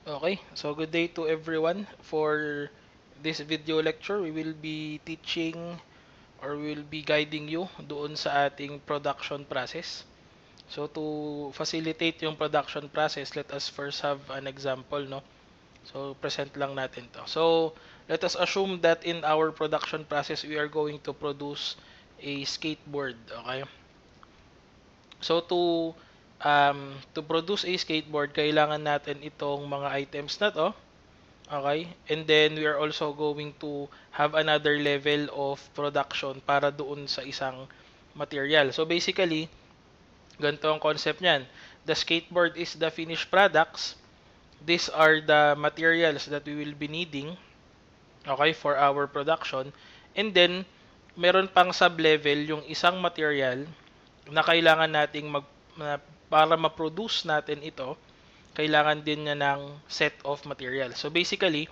Okay, so good day to everyone. For this video lecture, we will be teaching or we will be guiding you doon sa ating production process. So to facilitate yung production process, let us first have an example, no? So present lang natin to. So let us assume that in our production process, we are going to produce a skateboard, okay? So to produce a skateboard, kailangan natin itong mga items na to. Okay? And then we are also going to have another level of production para doon sa isang material. So basically, ganito ang concept niyan. The skateboard is the finished products. These are the materials that we will be needing, okay, for our production. And then meron pang sub-level yung isang material na kailangan nating para ma-produce natin ito, kailangan din niya ng set of materials. So basically,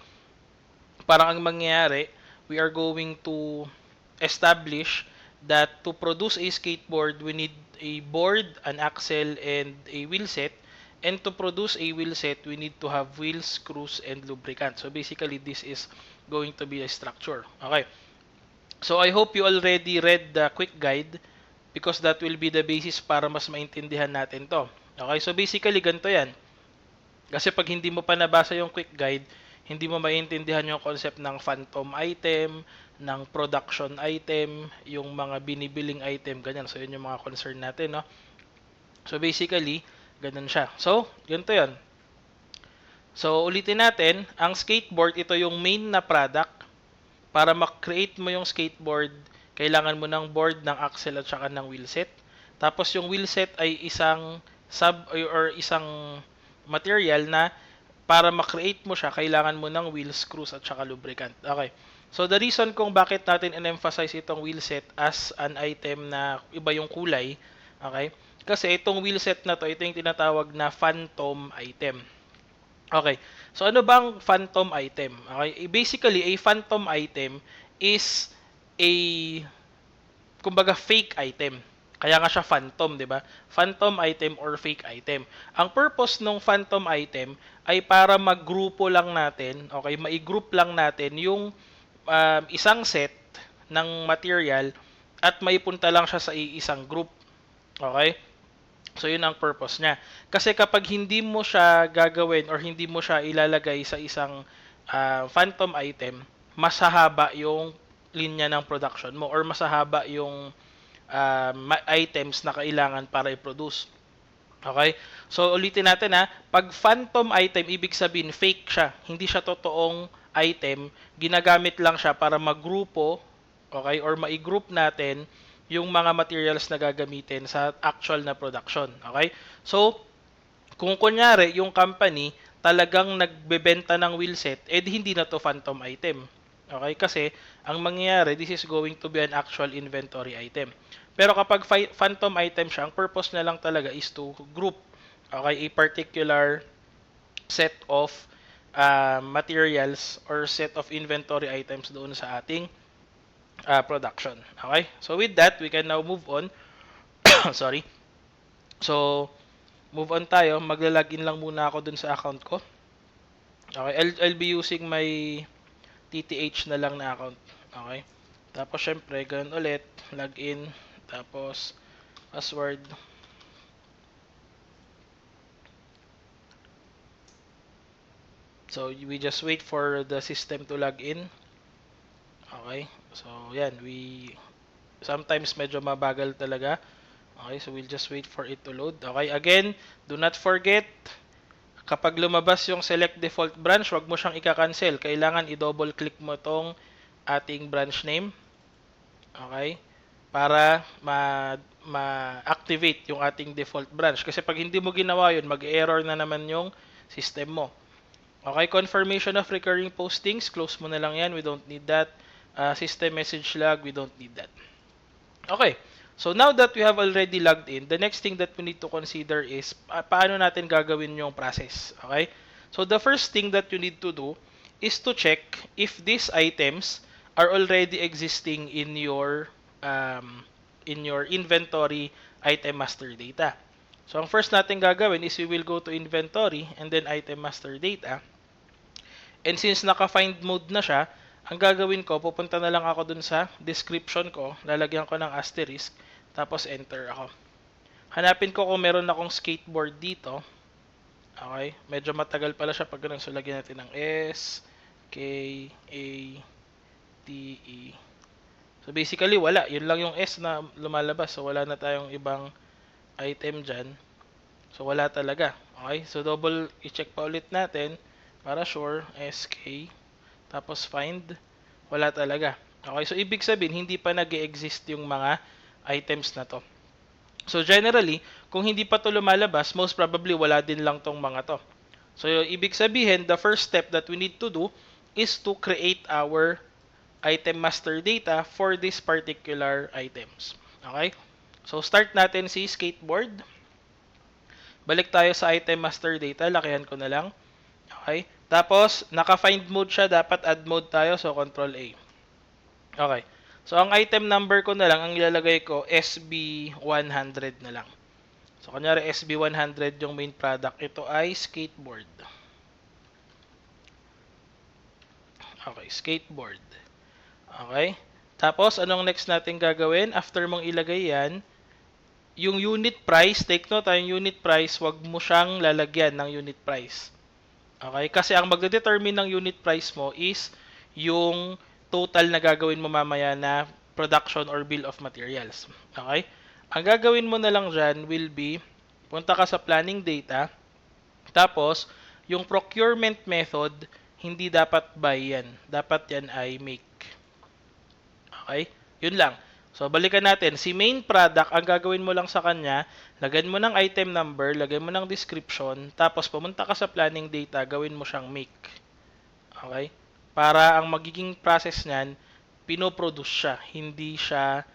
parang ang mangyayari, we are going to establish that to produce a skateboard, we need a board, an axle, and a wheel set. And to produce a wheel set, we need to have wheels, screws, and lubricant. So basically, this is going to be a structure. Okay. So I hope you already read the quick guide because that will be the basis para mas maintindihan natin to. Okay, so basically ganito yan. Kasi pag hindi mo pa nabasa yung quick guide, hindi mo maintindihan yung concept ng phantom item, ng production item, yung mga binibiling item, ganyan. So, yun yung mga concern natin, no? So, basically, ganun siya. So, ganito yun. So, ulitin natin, ang skateboard, ito yung main na product. Para ma-create mo yung skateboard, kailangan mo ng board, ng axle, at saka ng wheelset. Tapos, yung wheelset ay isang or isang material na para ma-create mo siya, kailangan mo ng wheels, screws, at saka lubricant. Okay. So, the reason kung bakit natin in-emphasize itong wheelset as an item na iba yung kulay, okay? Kasi itong wheelset na to, ito yung tinatawag na phantom item. Okay. So, ano bang phantom item? Okay. Basically, a phantom item is a, kumbaga, fake item. Kaya nga siya phantom, di ba? Phantom item or fake item. Ang purpose ng phantom item ay para maggrupo lang natin, okay, mai-group lang natin yung isang set ng material at maipunta lang siya sa isang group. Okay? So, yun ang purpose niya. Kasi kapag hindi mo siya gagawin or hindi mo siya ilalagay sa isang phantom item, mas hahaba yung linya ng production mo or mas hahaba yung items na kailangan para i-produce. Okay? So, ulitin natin ha. Pag phantom item, ibig sabihin fake siya. Hindi siya totoong item. Ginagamit lang siya para magrupo, okay, or mai-group natin yung mga materials na gagamitin sa actual na production. Okay? So, kung kunyari, yung company talagang nagbebenta ng wheelset, hindi na to phantom item. Okay? Kasi, ang mangyayari, this is going to be an actual inventory item. Pero kapag phantom item siya, ang purpose na lang talaga is to group, okay, a particular set of materials or set of inventory items doon sa ating production. Okay? So with that, we can now move on. Sorry. So, move on tayo. Magla-login lang muna ako dun sa account ko. Okay, I'll be using my TTH na lang na account. Okay? Tapos, syempre, ganun ulit. Login. Tapos, password. So, we just wait for the system to log in. Okay? So, yan. Sometimes medyo mabagal talaga. Okay? So, we'll just wait for it to load. Okay? Again, do not forget, kapag lumabas yung select default branch, wag mo siyang i-cancel. Kailangan i-double click mo tong ating branch name. Okay? Para ma-activate yung ating default branch. Kasi pag hindi mo ginawa yun, mag-error na naman yung system mo. Okay, confirmation of recurring postings, close mo na lang yan. We don't need that. System message log, we don't need that. Okay, so now that we have already logged in, the next thing that we need to consider is paano natin gagawin yung process. Okay, so the first thing that you need to do is to check if these items are already existing in your inventory item master data. So, ang first natin gagawin is we will go to inventory and then item master data. And since naka-find mode na siya, ang gagawin ko, pupunta na lang ako dun sa description ko, lalagyan ko ng asterisk, tapos enter ako. Hanapin ko kung meron akong skateboard dito. Okay, medyo matagal pala siya pag ganun. So, lagyan natin ng S, K, A, T, E. So, basically, wala. Yun lang yung S na lumalabas. So, wala na tayong ibang item dyan. So, wala talaga. Okay, so double i-check pa ulit natin para sure. SK. Tapos find. Wala talaga. Okay, so ibig sabihin, hindi pa nag-exist yung mga items na to. So, generally, kung hindi pa to lumalabas, most probably wala din lang tong mga to. So, ibig sabihin, the first step that we need to do is to create our item master data for this particular items. Okay? So, start natin si skateboard. Balik tayo sa item master data. Lakihan ko na lang. Okay? Tapos, naka-find mode siya. Dapat add mode tayo. So, Control A. Okay. So, ang item number ko na lang, ang ilalagay ko, SB100 na lang. So, kunyari, SB100 yung main product. Ito ay skateboard. Okay, skateboard. Okay. Tapos, anong next natin gagawin? After mong ilagay yan, yung unit price, take note, yung unit price, wag mo siyang lalagyan ng unit price. Okay? Kasi ang magde-determine ng unit price mo is yung total na gagawin mo mamaya na production or bill of materials. Okay? Ang gagawin mo na lang dyan will be, punta ka sa planning data, tapos, yung procurement method, hindi dapat buy yan. Dapat yan ay make. Okay? Yun lang. So, balikan natin. Si main product, ang gagawin mo lang sa kanya, lagyan mo ng item number, lagyan mo ng description, tapos pumunta ka sa planning data, gawin mo siyang make. Okay? Para ang magiging process niyan, pinoproduce siya, hindi siya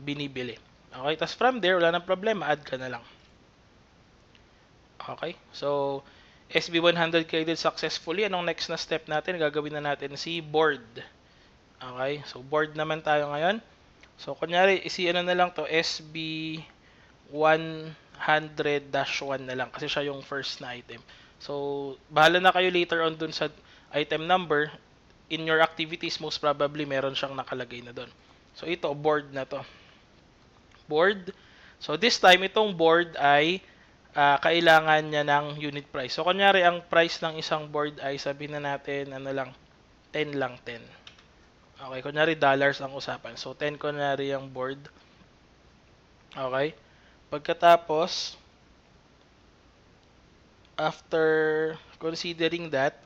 binibili. Okay? Tapos from there, wala nang problema, add ka na lang. Okay? So, SB100 created successfully. Anong next na step natin? Gagawin na natin si board. Okay? So, board naman tayo ngayon. So, kunyari, ano na lang to, SB100-1 na lang kasi siya yung first na item. So, bahala na kayo later on dun sa item number. In your activities, most probably, meron siyang nakalagay na dun. So, ito, board na to. Board. So, this time, itong board ay kailangan niya ng unit price. So, kunyari, ang price ng isang board ay sabihin na natin, ano lang, 10 lang, 10. Okay, kunyari dollars ang usapan. So, 10 kunyari yung board. Okay. Pagkatapos, after considering that,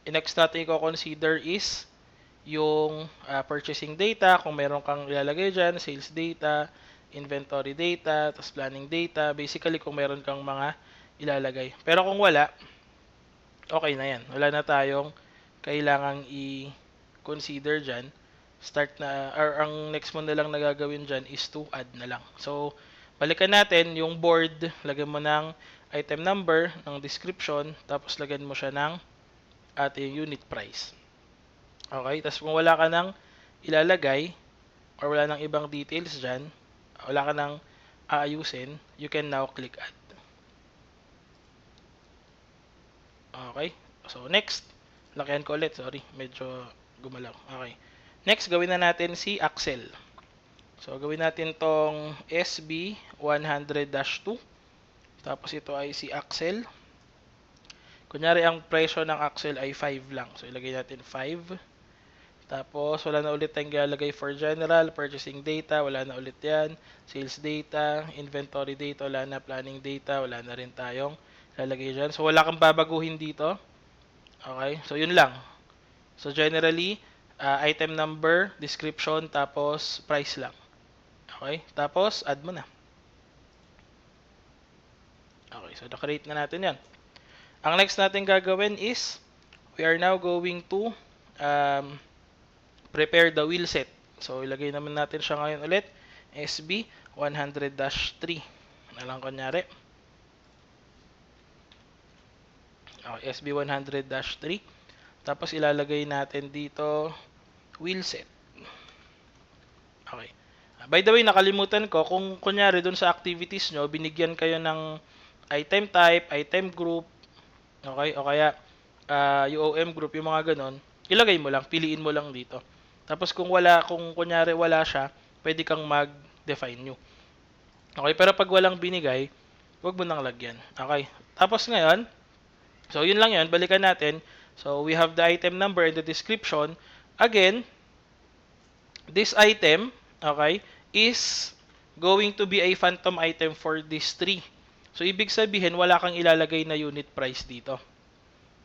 next natin i-consider is yung purchasing data. Kung meron kang ilalagay dyan, sales data, inventory data, tapos planning data. Basically, kung meron kang mga ilalagay. Pero kung wala, okay na yan. Wala na tayong kailangang consider dyan. Start na, or ang next mo na lang na gagawin dyan is to add na lang. So, balikan natin yung board, lagyan mo ng item number, ng description, tapos lagyan mo siya ng ating unit price. Okay, tapos kung wala ka nang ilalagay, or wala nang ibang details dyan, wala ka nang aayusin, you can now click add. Okay, so next, lakihan ko ulit, sorry, medyo gumalaw. Okay. Next, gawin na natin si Axel. So, gawin natin tong SB100-2. Tapos ito ay si Axel. Kunyari, ang presyo ng Axel ay 5 lang. So, ilagay natin 5. Tapos, wala na ulit tayong ilalagay for general. Purchasing data, wala na ulit yan. Sales data, inventory data, wala na. Planning data, wala na rin tayong ilalagay dyan. So, wala kang babaguhin dito. Okay, so yun lang. So, generally, item number, description, tapos price lang. Okay? Tapos, add mo na. Okay, so na-create na natin yan. Ang next natin gagawin is, we are now going to prepare the wheel set. So, ilagay naman natin siya ngayon ulit. SB 100-3 na lang kunyari. Okay, SB 100-3. Tapos, ilalagay natin dito wheel set. Okay. By the way, nakalimutan ko, kung kunyari dun sa activities nyo, binigyan kayo ng item type, item group, okay, o kaya UOM group, yung mga ganon, ilagay mo lang, piliin mo lang dito. Tapos kung kunyari wala siya, pwede kang mag-define new. Okay, pero pag walang binigay, huwag mo nang lagyan. Okay, tapos ngayon, so yun lang yun, balikan natin. So we have the item number and the description. Again, this item, okay, is going to be a phantom item for this tree. So, ibig sabihin, wala kang ilalagay na unit price dito.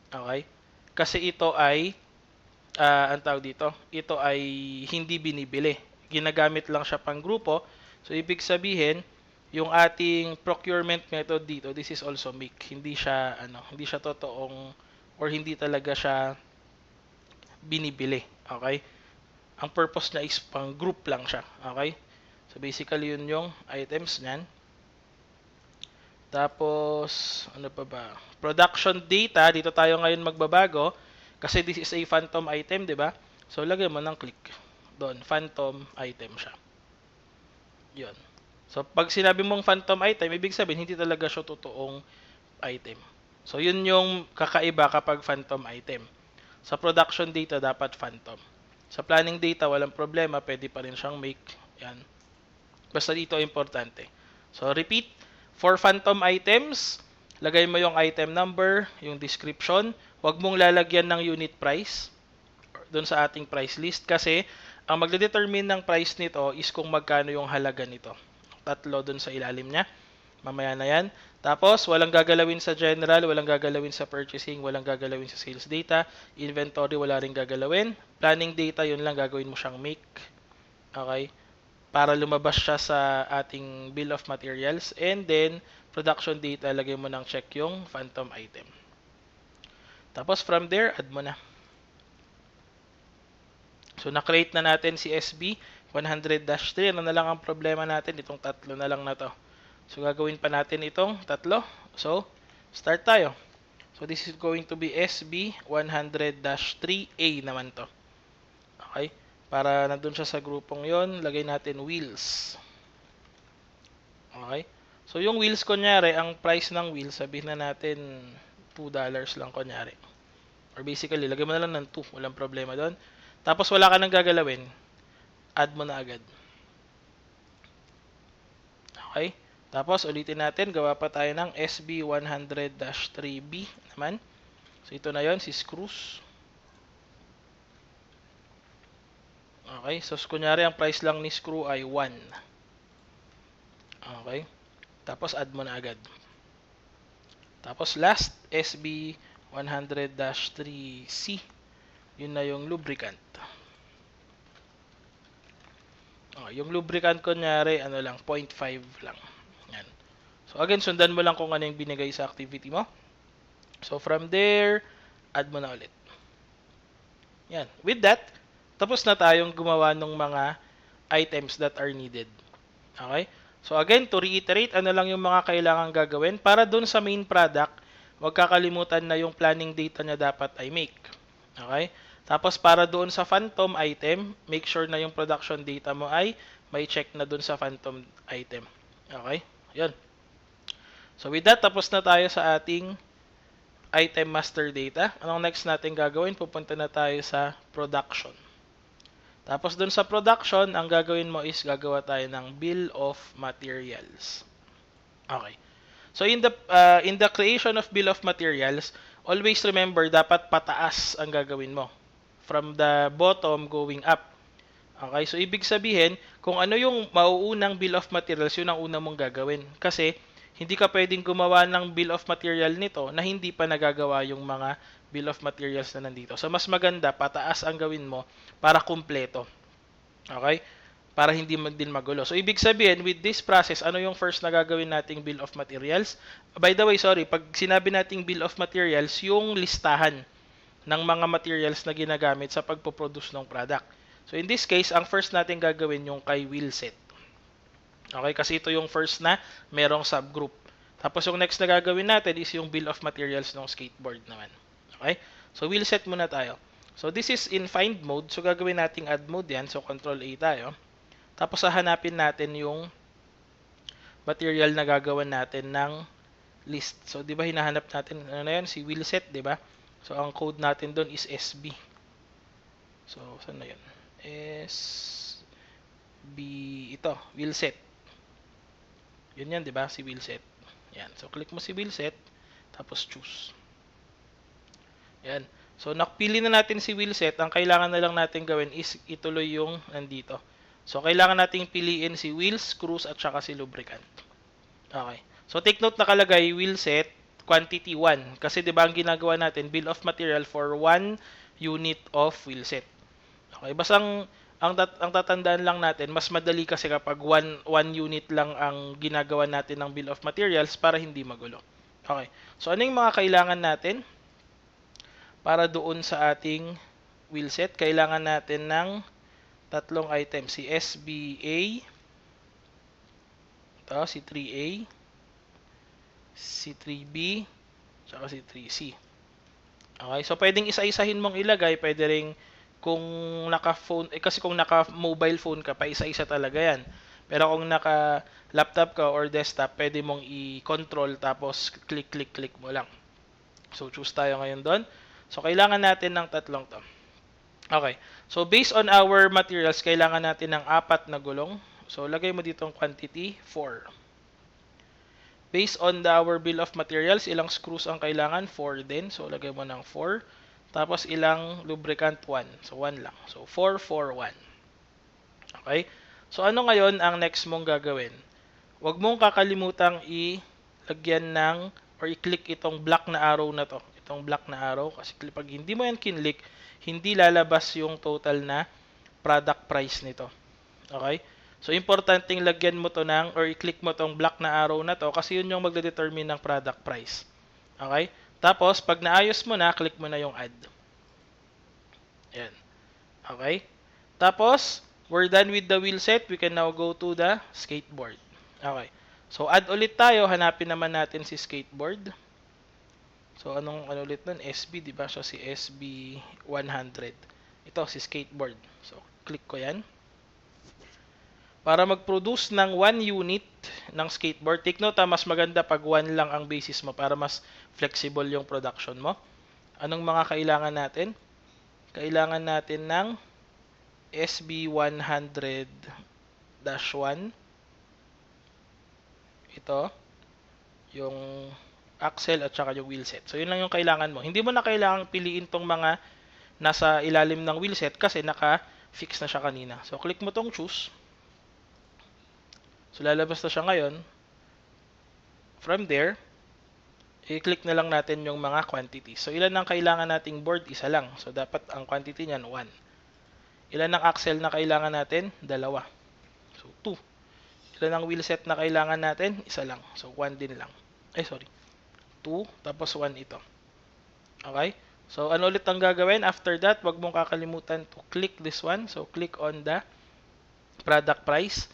Okay? Kasi ito ay, ang tawag dito, ito ay hindi binibili. Ginagamit lang siya pang grupo. So, ibig sabihin, yung ating procurement method dito, this is also make. Hindi siya totoong, or hindi talaga siya binibili. Okay? Ang purpose niya is pang group lang siya. Okay? So, basically, yun yung items niyan. Tapos, ano pa ba? Production data, dito tayo ngayon magbabago. Kasi this is a phantom item, di ba? So, lagay mo ng click. Doon, phantom item siya. Yun. So, pag sinabi mong phantom item, ibig sabihin, hindi talaga siya totoong item. So, yun yung kakaiba kapag phantom item. Sa production data, dapat phantom. Sa planning data, walang problema. Pwede pa rin siyang make. Yan. Basta dito, importante. So, repeat. For phantom items, lagay mo yung item number, yung description. Huwag mong lalagyan ng unit price doon sa ating price list kasi ang magde-determine ng price nito is kung magkano yung halaga nito. Tatlo doon sa ilalim niya. Mamaya na yan. Tapos, walang gagalawin sa general, walang gagalawin sa purchasing, walang gagalawin sa sales data. Inventory, wala rin gagalawin. Planning data, yun lang gagawin mo siyang make. Okay? Para lumabas siya sa ating bill of materials. And then, production data, lagay mo ng check yung phantom item. Tapos, from there, add mo na. So, na-create na natin si SB 100-3. Ano na lang ang problema natin? Itong tatlo na lang na to. So, gagawin pa natin itong tatlo. So, start tayo. So, this is going to be SB 100-3A naman to. Okay? Para nandun siya sa grupong yon, lagay natin wheels. Okay? So, yung wheels, kunyari, ang price ng wheels, sabihin na natin $2 lang, kunyari. Or basically, lagay mo na lang ng 2. Walang problema doon. Tapos, wala ka nang gagalawin. Add mo na agad. Okay? Tapos, ulitin natin. Gawa pa tayo ng SB 100-3B naman. So, ito na yon si screws. Okay, so kunyari ang price lang ni screw ay 1. Okay, tapos add mo na agad. Tapos last, SB 100-3C. Yun na yung lubricant. Okay, yung lubricant kunyari, ano lang, 0.5 lang. Yan. So again, sundan mo lang kung ano yung binigay sa activity mo. So from there, add mo na ulit. Yan. With that, tapos na tayong gumawa ng mga items that are needed. Okay? So again, to reiterate, ano lang yung mga kailangan gagawin para dun sa main product, huwag kakalimutan na yung planning data niya dapat ay make. Okay? Tapos para doon sa phantom item, make sure na yung production data mo ay may check na dun sa phantom item. Okay? Yun. So with that, tapos na tayo sa ating item master data. Anong next natin gagawin? Pupunta na tayo sa production. Tapos dun sa production, ang gagawin mo is gagawa tayo ng bill of materials. Okay. So in the creation of bill of materials, always remember dapat pataas ang gagawin mo. From the bottom going up. Okay, so ibig sabihin, kung ano yung mauunang bill of materials, yun ang una mong gagawin. Kasi hindi ka pwedeng gumawa ng bill of material nito na hindi pa nagagawa yung mga bill of materials na nandito. So, mas maganda, pataas ang gawin mo para kumpleto. Okay? Para hindi din magulo. So, ibig sabihin, with this process, ano yung first na gagawin nating bill of materials? By the way, sorry, pag sinabi nating bill of materials, yung listahan ng mga materials na ginagamit sa pagpoproduce ng product. So, in this case, ang first natin gagawin yung kay wheelset. Okay? Kasi ito yung first na merong subgroup. Tapos, yung next na gagawin natin is yung bill of materials ng skateboard naman. Okay? So, wheelset muna tayo. So, this is in find mode. So, gagawin nating add mode yan. So, control A tayo. Tapos hahanapin natin yung material na gagawan natin ng list. So, di ba hinahanap natin, ano na yun, si wheelset, di ba? So, ang code natin doon is SB. So, saan na yun? SB, ito, wheelset. Yun yan, di ba? Si wheelset. Yan. So, click mo si wheelset, tapos choose. Yan. So, nakpili na natin si wheelset. Ang kailangan na lang natin gawin is ituloy yung nandito. So, kailangan nating piliin si wheels, screws, at saka si lubricant. Okay. So, take note nakalagay, wheelset, quantity 1. Kasi, di ba, ang ginagawa natin, bill of material for 1 unit of wheelset. Okay. Basta ang tatandaan lang natin, mas madali kasi kapag 1 unit lang ang ginagawa natin ng bill of materials para hindi magulo. Okay. So, ano yung mga kailangan natin? Para doon sa ating wheelset, kailangan natin ng tatlong items. Si SBA, ito, si 3A, si 3B, tsaka si 3C. Okay, so pwedeng isa-isahin mong ilagay, pwede rin kung naka-phone, kasi kung naka-mobile phone ka, pa isa-isa talaga yan. Pero kung naka-laptop ka or desktop, pwede mong i-control tapos click mo lang. So, choose tayo ngayon doon. So, kailangan natin ng tatlong to. Okay. So, based on our materials, kailangan natin ng 4 na gulong. So, lagay mo dito ang quantity, 4. Based on our bill of materials, ilang screws ang kailangan? 4 din. So, lagay mo ng 4. Tapos, ilang lubricant? 1. So, 1 lang. So, 4, 4, 1. Okay? So, ano ngayon ang next mong gagawin? Huwag mong kakalimutang ilagyan ng or i-click itong black na arrow na to. Itong black na arrow. Kasi pag hindi mo yan kinlik, hindi lalabas yung total na product price nito. Okay? So, importanteng lagyan mo to ng or i-click mo tong black na arrow na to kasi yun yung magde-determine ng product price. Okay? Tapos, pag naayos mo na, click mo na yung add. Yan. Okay? Tapos, we're done with the wheel set. We can now go to the skateboard. Okay. So, add ulit tayo. Hanapin naman natin si skateboard. So, ano ulit nun? SB, di ba? So, si SB 100. Ito, si skateboard. So, click ko yan. Para mag-produce ng 1 unit ng skateboard, take note, mas maganda pag 1 lang ang basis mo para mas flexible yung production mo. Anong mga kailangan natin? Kailangan natin ng SB 100-1. Ito, yung axle at saka yung wheelset. So, yun lang yung kailangan mo. Hindi mo na kailangang piliin tong mga nasa ilalim ng wheelset kasi naka-fix na siya kanina. So, click mo tong choose. So, lalabas na siya ngayon. From there, i-click na lang natin yung mga quantities. So, ilan ang kailangan nating board? Isa lang. So, dapat ang quantity niyan, 1. Ilan ang axle na kailangan natin? 2. So, 2. Ilan ang wheelset na kailangan natin? Isa lang. So, 1 din lang. 2, tapos 1 ito. Okay? So, ano ulit ang gagawin? After that, wag mong kakalimutan to click this one. So, click on the product price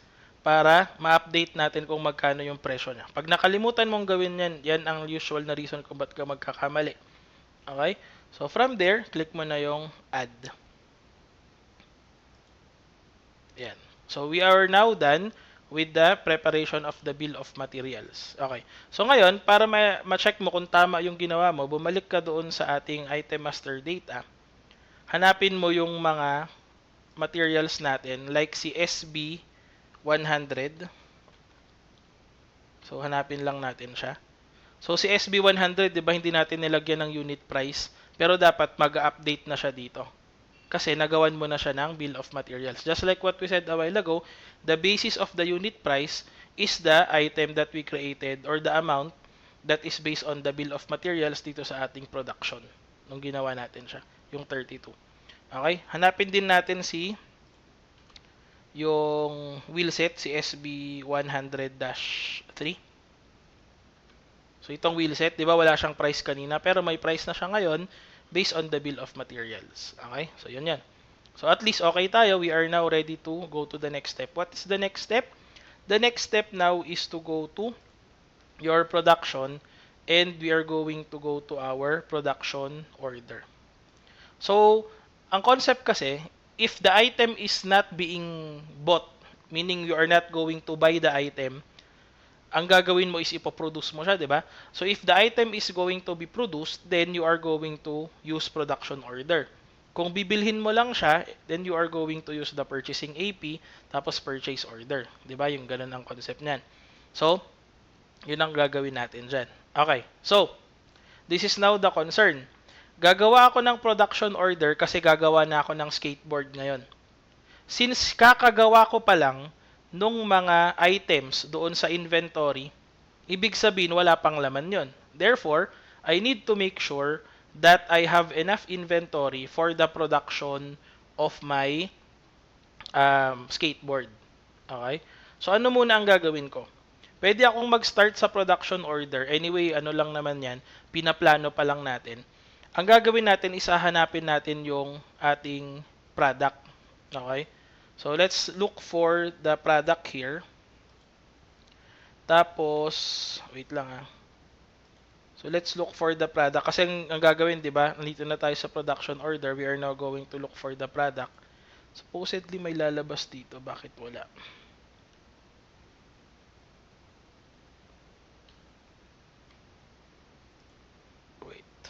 para ma-update natin kung magkano yung presyo niya. Pag nakalimutan mong gawin yan, yan ang usual na reason kung ba't ka magkakamali. Okay? So, from there, click mo na yung add. Yan. So, we are now done with the preparation of the bill of materials. Okay. So, ngayon, para ma-check mo kung tama yung ginawa mo, bumalik ka doon sa ating item master data. Hanapin mo yung mga materials natin, like si SB 100. So, hanapin lang natin siya. So, si SB 100, di ba, hindi natin nilagyan ng unit price, pero dapat mag-update na siya dito. Kasi nagawan mo na siya ng bill of materials. Just like what we said a while ago, the basis of the unit price is the item that we created or the amount that is based on the bill of materials dito sa ating production nung ginawa natin siya, yung 32. Okay? Hanapin din natin yung wheelset, si SB 100-3. So, itong wheelset, di ba wala siyang price kanina, pero may price na siya ngayon based on the bill of materials. Okay? So, yun yan. So, at least okay tayo. We are now ready to go to the next step. What is the next step? The next step now is to go to your production and we are going to go to our production order. So, ang concept kasi, if the item is not being bought meaning you are not going to buy the item. Ang gagawin mo is ipoproduce mo siya, di ba? So if the item is going to be produced, then you are going to use production order. Kung bibilhin mo lang siya, then you are going to use the purchasing AP, tapos purchase order. Di ba? Yung ganun ang concept niyan. So, yun ang gagawin natin dyan. Okay. So, this is now the concern. Gagawa ako ng production order kasi gagawa na ako ng skateboard ngayon. Since kakagawa ko pa lang nung mga items doon sa inventory, ibig sabihin wala pang laman yon. Therefore, I need to make sure that I have enough inventory for the production of my skateboard. Okay? So, ano muna ang gagawin ko? Pwede akong mag-start sa production order. Anyway, ano lang naman yan, pinaplano pa lang natin. Ang gagawin natin is hahanapin natin yung ating product. Okay? So, let's look for the product here. Tapos, wait lang ah. So, let's look for the product. Kasi ang gagawin, di ba? Nandito na tayo sa production order. We are now going to look for the product. Supposedly, may lalabas dito. Bakit wala? Wait.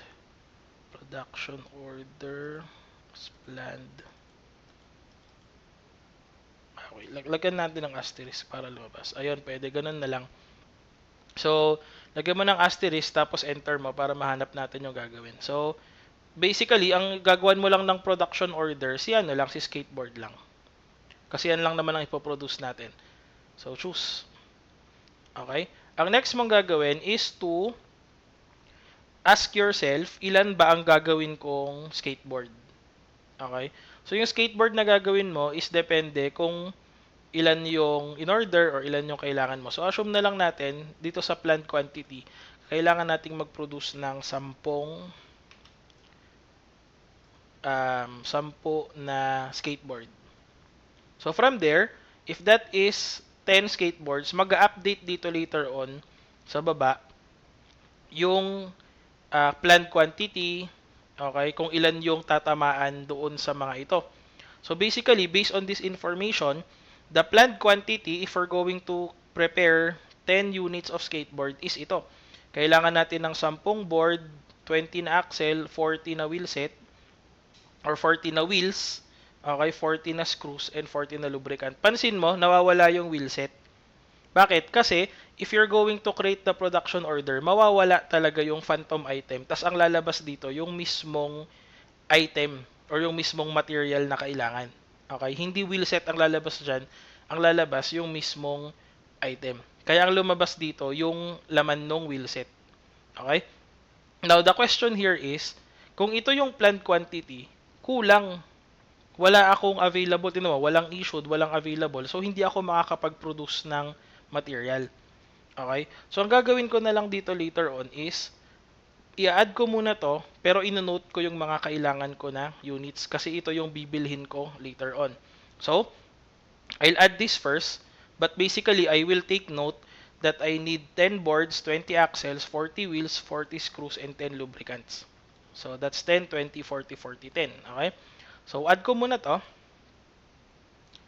Production order as planned. Okay, lagyan natin ng asterisk para lumabas. Ayun, pwede. Ganun na lang. So, lagyan mo ng asterisk tapos enter mo para mahanap natin yung gagawin. So, basically, ang gagawin mo lang ng production order, si ano lang, si skateboard lang. Kasi yan lang naman ang ipoproduce natin. So, choose. Okay? Ang next mong gagawin is to ask yourself, ilan ba ang gagawin kong skateboard? Okay? So, yung skateboard na gagawin mo is depende kung ilan yung in order or ilan yung kailangan mo. So, assume na lang natin, dito sa planned quantity, kailangan nating mag-produce ng 10 na skateboard. So, from there, if that is 10 skateboards, mag-update dito later on sa baba yung planned quantity, okay, kung ilan yung tatamaan doon sa mga ito. So, basically, based on this information, the planned quantity, if we're going to prepare 10 units of skateboard, is ito. Kailangan natin ng 10 board, 20 na axle, 40 na wheelset, or 40 na wheels, okay, 40 na screws, and 40 na lubricant. Pansin mo, nawawala yung wheelset. Bakit? Kasi, if you're going to create the production order, mawawala talaga yung phantom item. Tas ang lalabas dito, yung mismong item or yung mismong material na kailangan. Okay? Hindi wheelset ang lalabas dyan. Ang lalabas yung mismong item. Kaya ang lumabas dito, yung laman ng wheelset. Okay? Now, the question here is, kung ito yung planned quantity, kulang. Wala akong available. Tinuwa, walang issued, walang available. So, hindi ako makakapag-produce ng material. Okay? So, ang gagawin ko na lang dito later on is, i-add ko muna to, pero ino-note ko yung mga kailangan ko na units kasi ito yung bibilhin ko later on. So, I'll add this first, but basically, I will take note that I need 10 boards, 20 axles, 40 wheels, 40 screws, and 10 lubricants. So, that's 10, 20, 40, 40, 10. Okay? So, add ko muna to.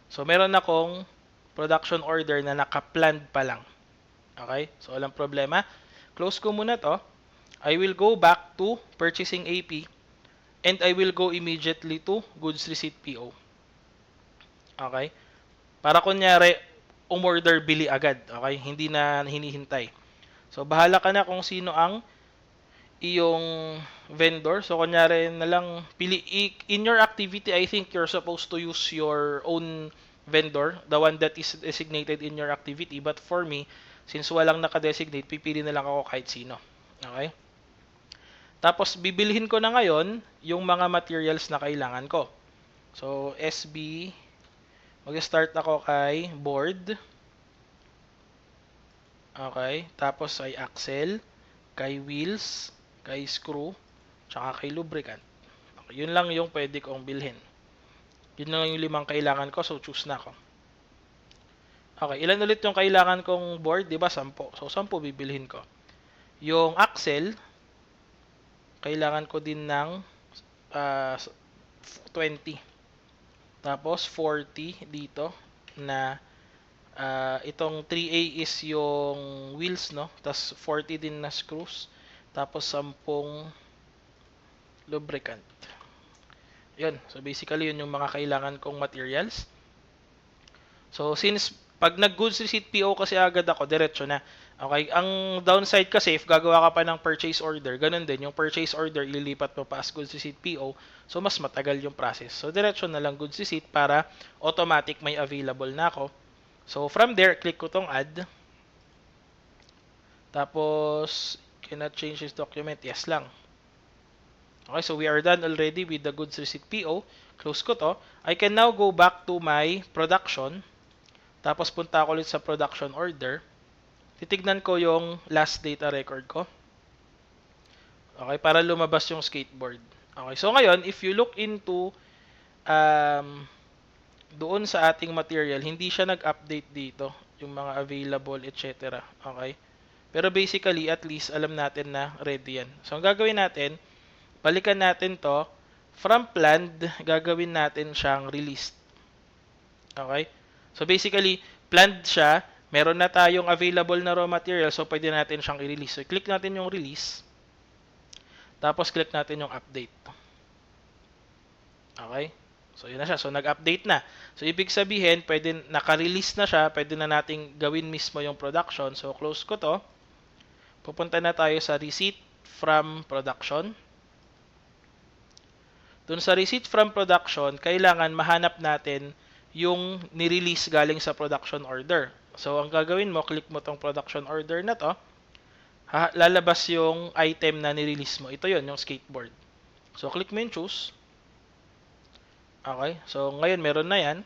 So, meron akong production order na naka-planned pa lang. Okay? So, walang problema. Close ko muna to. I will go back to purchasing AP and I will go immediately to goods receipt PO. Okay? Para kunyari, umorder bili agad. Okay? Hindi na hinihintay. So, bahala ka na kung sino ang iyong vendor. So, kunyari na lang, pili, in your activity, I think you're supposed to use your own vendor, the one that is designated in your activity. But for me, since walang naka-designate, pipili na lang ako kahit sino. Okay? Tapos, bibilhin ko na ngayon yung mga materials na kailangan ko. So, SB, mag-start ako kay board. Okay. Tapos, ay axle, kay wheels, kay screw, tsaka kay lubricant. Okay. Yun lang yung pwede kong bilhin. Yun lang yung 5 kailangan ko, so choose na ako. Okay. Ilan ulit yung kailangan kong board? Diba? 10. So, 10 bibilhin ko. Yung axle, kailangan ko din ng 20. Tapos 40 dito na Itong 3A is yung wheels, no? Tapos 40 din na screws. Tapos 10 lubricant. Yun. So basically, yun yung mga kailangan kong materials. So since pag nag-goods receipt PO kasi agad ako, diretso na. Okay, ang downside kasi if gagawa ka pa ng purchase order, ganun din, yung purchase order ililipat mo pa as goods receipt PO, so mas matagal yung process. So diretso na lang goods receipt para automatic may available na ako. So from there, click ko tong add. Tapos cannot change this document, yes lang. Okay, so we are done already with the goods receipt PO. Close ko to. I can now go back to my production. Tapos punta ako ulit sa production order. Titignan ko yung last data record ko. Okay, para lumabas yung skateboard. Okay, so ngayon, if you look into doon sa ating material, hindi siya nag-update dito, yung mga available, etc. Okay? Pero basically, at least, alam natin na ready yan. So, ang gagawin natin, balikan natin to, from planned, gagawin natin siyang released. Okay? So, basically, planned siya, meron na tayong available na raw material, so pwede natin siyang i-release. So, click natin yung release. Tapos, click natin yung update. Okay? So, yun na siya. So, nag-update na. So, ibig sabihin, pwede, naka-release na siya, pwede na nating gawin mismo yung production. So, close ko to. Pupunta na tayo sa receipt from production. Dun sa receipt from production, kailangan mahanap natin yung nirelease galing sa production order. So, ang gagawin mo, click mo tong production order na to. Lalabas yung item na nirelease mo. Ito yon, yung skateboard. So, click mo yung choose. Okay. So, ngayon meron na yan.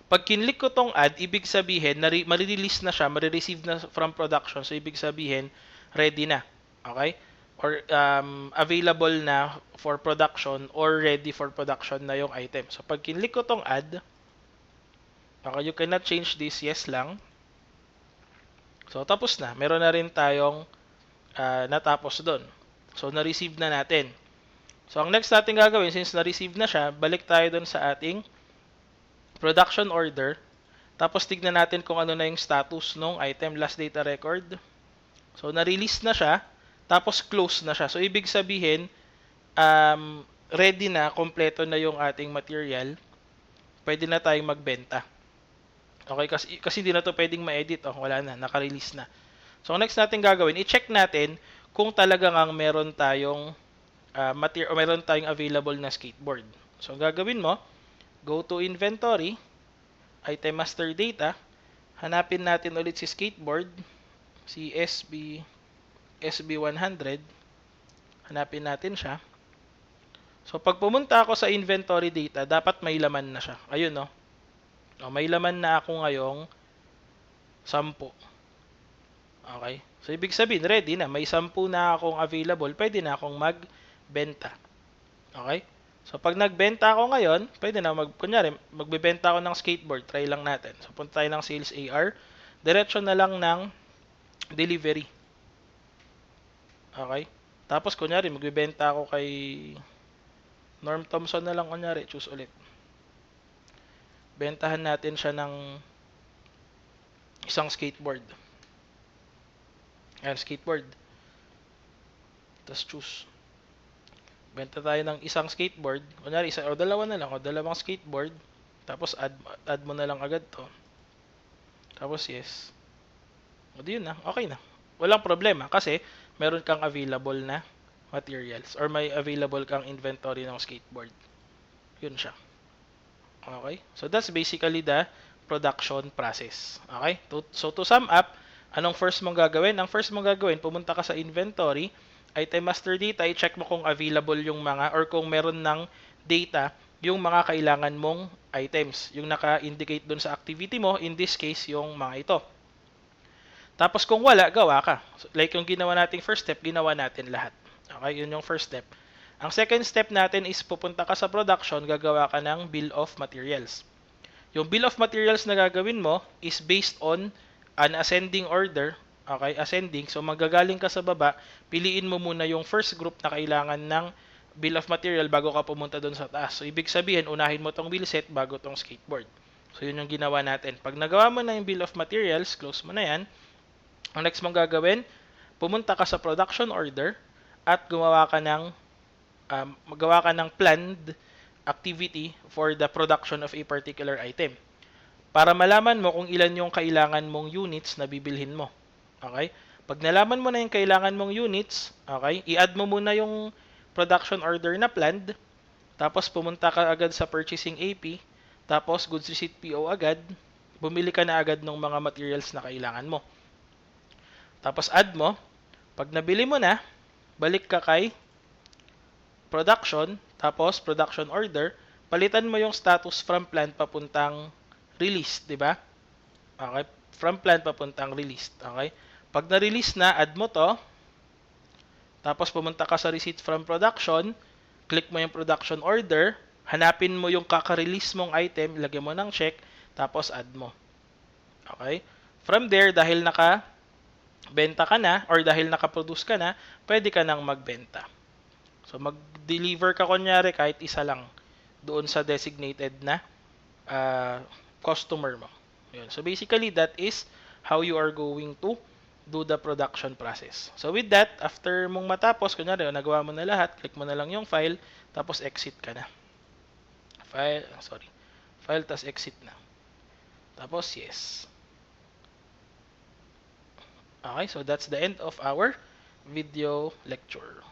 Pag kinlik ko tong add, ibig sabihin, marirelease na siya, marireceive na from production. So, ibig sabihin, ready na. Okay? Or available na for production or ready for production na yung item. So, pag kinlik ko tong add, okay, you cannot change this, yes lang. So, tapos na. Meron na rin tayong natapos doon. So, na-receive na natin. So, ang next natin gagawin, since na-receive na siya, balik tayo doon sa ating production order. Tapos, tignan natin kung ano na yung status ng item, last data record. So, na-release na siya. Tapos, close na siya. So, ibig sabihin, ready na, kompleto na yung ating material. Pwede na tayong magbenta. Okay, kasi hindi na to pwedeng ma-edit. Oh, wala na, naka-release na. So, ang next natin gagawin, i-check natin kung talagang meron tayong material o meron tayong available na skateboard. So, ang gagawin mo, go to inventory, item master data, hanapin natin ulit si skateboard, si SB100, hanapin natin siya. So, pag pumunta ako sa inventory data, dapat may laman na siya. Ayun, no? Oh, may laman na ako ngayong 10. Okay? So, ibig sabihin, ready na. May 10 na akong available. Pwede na akong magbenta. Okay? So, pag nagbenta ako ngayon, pwede na kunyari, magbebenta ako ng skateboard. Try lang natin. So, punta tayo ng sales AR. Diretso na lang ng delivery. Okay? Tapos, kunyari, magbebenta ako kay Norm Thompson na lang, kunyari. Choose ulit. Bentahan natin siya ng isang skateboard. Ayan, skateboard. Tapos choose. Benta tayo ng isang skateboard. Kunyari, isa o dalawa na lang. O dalawang skateboard. Tapos add mo na lang agad to. Tapos yes. O di yun na. Okay na. Walang problema kasi meron kang available na materials or may available kang inventory ng skateboard. Yun siya. Okay? So, that's basically the production process. Okay? So, to sum up, anong first mong gagawin? Ang first mong gagawin, pumunta ka sa inventory, item master data, i-check mo kung available yung mga or kung meron ng data yung mga kailangan mong items. Yung naka-indicate dun sa activity mo, in this case, yung mga ito. Tapos, kung wala, gawa ka. So, like yung ginawa nating first step, ginawa natin lahat. Okay? Yun yung first step. Ang second step natin is pupunta ka sa production, gagawa ka ng bill of materials. Yung bill of materials na gagawin mo is based on an ascending order. Okay, ascending. So, magagaling ka sa baba, piliin mo muna yung first group na kailangan ng bill of material bago ka pumunta doon sa taas. So, ibig sabihin, unahin mo tong wheel set bago tong skateboard. So, yun yung ginawa natin. Pag nagawa mo na yung bill of materials, close mo na yan. Ang next mong gagawin, pumunta ka sa production order at magawa ka ng planned activity for the production of a particular item. Para malaman mo kung ilan yung kailangan mong units na bibilhin mo. Okay? Pag nalaman mo na yung kailangan mong units, okay, i-add mo muna yung production order na planned, tapos pumunta ka agad sa purchasing AP, tapos goods receipt PO agad, bumili ka na agad ng mga materials na kailangan mo. Tapos add mo, pag nabili mo na, balik ka kay production, tapos production order, palitan mo yung status from planned papuntang released, di ba? Okay? From planned papuntang released. Okay? Pag na-release na, add mo to. Tapos pumunta ka sa receipt from production. Click mo yung production order. Hanapin mo yung kaka-release mong item. Ilagay mo ng check. Tapos add mo. Okay? From there, dahil naka-benta ka na or dahil naka-produce ka na, pwede ka nang magbenta. So, mag-deliver ka kunyari kahit isa lang doon sa designated na customer mo. Yun. So basically, that is how you are going to do the production process. So with that, after mong matapos, kunyari, nagawa mo na lahat, click mo na lang yung file, tapos exit ka na. File, tas exit na. Tapos yes. Okay, so that's the end of our video lecture.